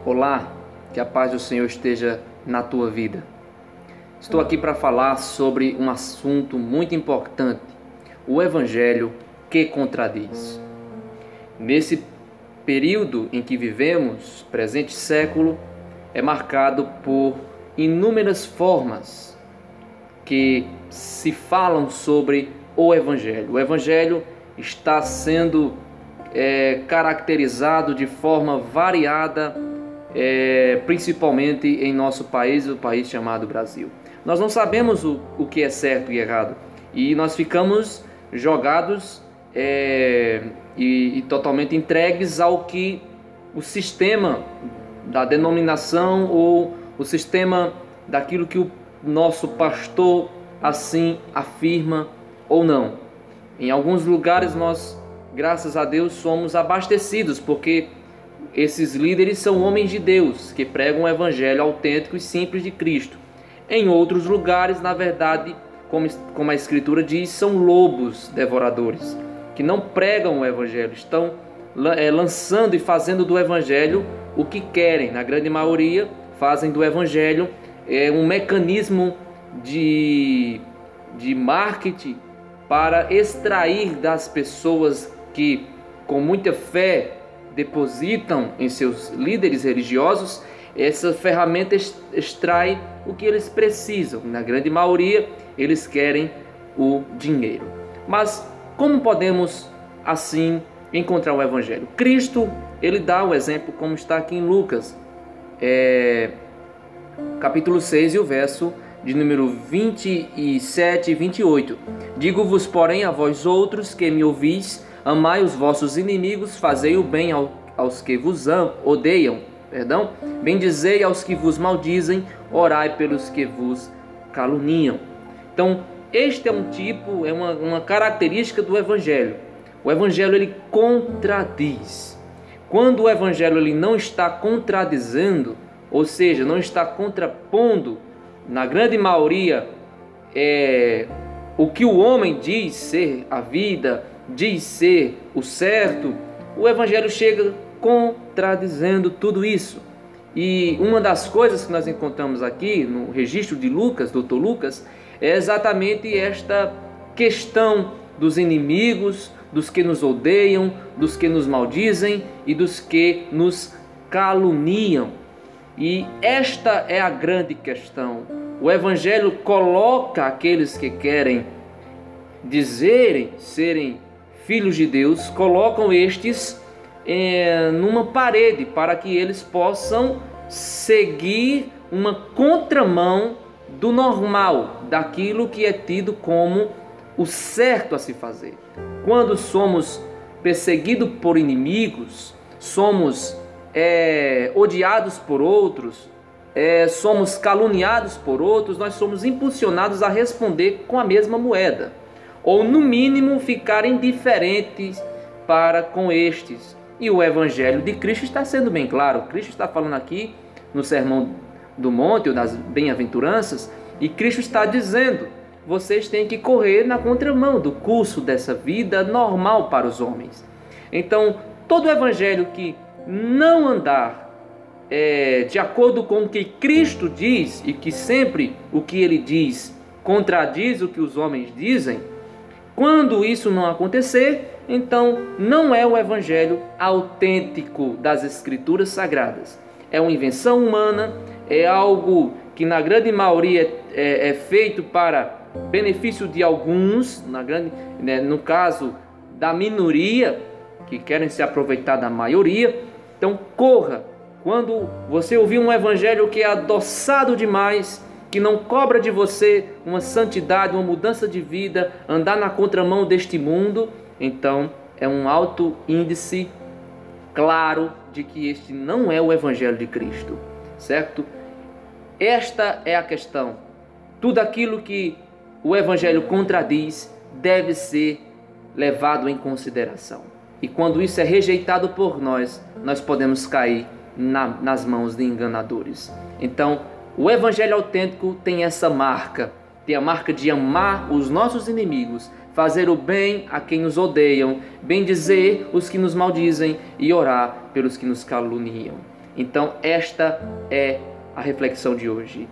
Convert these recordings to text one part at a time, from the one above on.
Olá, que a paz do Senhor esteja na tua vida. Estou aqui para falar sobre um assunto muito importante, o Evangelho que contradiz. Nesse período em que vivemos, presente século, é marcado por inúmeras formas que se falam sobre o Evangelho. O Evangelho está sendo caracterizado de forma variada, principalmente em nosso país, o país chamado Brasil. Nós não sabemos o que é certo e errado, e nós ficamos jogados e totalmente entregues ao que o sistema da denominação ou o sistema daquilo que o nosso pastor assim afirma ou não. Em alguns lugares nós, graças a Deus, somos abastecidos, porque esses líderes são homens de Deus, que pregam o evangelho autêntico e simples de Cristo. Em outros lugares, na verdade, como a Escritura diz, são lobos devoradores, que não pregam o evangelho, estão lançando e fazendo do evangelho o que querem. Na grande maioria, fazem do evangelho um mecanismo de marketing para extrair das pessoas que, com muita fé, depositam em seus líderes religiosos. Essa ferramenta extrai o que eles precisam. Na grande maioria, eles querem o dinheiro. Mas como podemos, assim, encontrar o Evangelho? Cristo, ele dá o exemplo, como está aqui em Lucas, capítulo 6 e o verso de número 27 e 28. Digo-vos, porém, a vós outros que me ouvis, amai os vossos inimigos, fazei o bem aos que vos odeiam, bendizei aos que vos maldizem, orai pelos que vos caluniam. Então, este é um tipo, uma característica do Evangelho. O Evangelho, ele contradiz. Quando o Evangelho ele não está contradizendo, ou seja, não está contrapondo, na grande maioria, o que o homem diz ser a vida, diz ser o certo, o Evangelho chega contradizendo tudo isso. E uma das coisas que nós encontramos aqui no registro de Lucas, Dr. Lucas, é exatamente esta questão dos inimigos, dos que nos odeiam, dos que nos maldizem e dos que nos caluniam. E esta é a grande questão. O Evangelho coloca aqueles que querem dizerem serem filhos de Deus, colocam estes numa parede para que eles possam seguir uma contramão do normal, daquilo que é tido como o certo a se fazer. Quando somos perseguidos por inimigos, somos odiados por outros, somos caluniados por outros, nós somos impulsionados a responder com a mesma moeda, ou no mínimo ficar indiferentes para com estes. E o Evangelho de Cristo está sendo bem claro. Cristo está falando aqui no Sermão do Monte, ou das Bem-aventuranças, e Cristo está dizendo: vocês têm que correr na contramão do curso dessa vida normal para os homens. Então, todo o Evangelho que não andar de acordo com o que Cristo diz, e que sempre o que ele diz contradiz o que os homens dizem, quando isso não acontecer, então não é o Evangelho autêntico das Escrituras Sagradas. É uma invenção humana, é algo que na grande maioria é feito para benefício de alguns, no caso da minoria, que querem se aproveitar da maioria. Então corra, quando você ouvir um Evangelho que é adoçado demais, que não cobra de você uma santidade, uma mudança de vida, andar na contramão deste mundo, então é um alto índice claro de que este não é o Evangelho de Cristo, certo? Esta é a questão. Tudo aquilo que o Evangelho contradiz deve ser levado em consideração. E quando isso é rejeitado por nós, nós podemos cair nas mãos de enganadores. Então, o Evangelho autêntico tem essa marca, tem a marca de amar os nossos inimigos, fazer o bem a quem nos odeiam, bendizer os que nos maldizem e orar pelos que nos caluniam. Então, esta é a reflexão de hoje.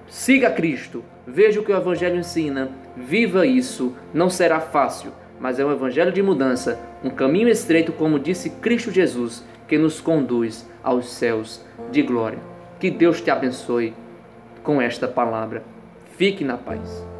Siga Cristo, veja o que o Evangelho ensina, viva isso. Não será fácil, mas é um Evangelho de mudança, um caminho estreito, como disse Cristo Jesus, que nos conduz aos céus de glória. Que Deus te abençoe com esta palavra. Fique na paz.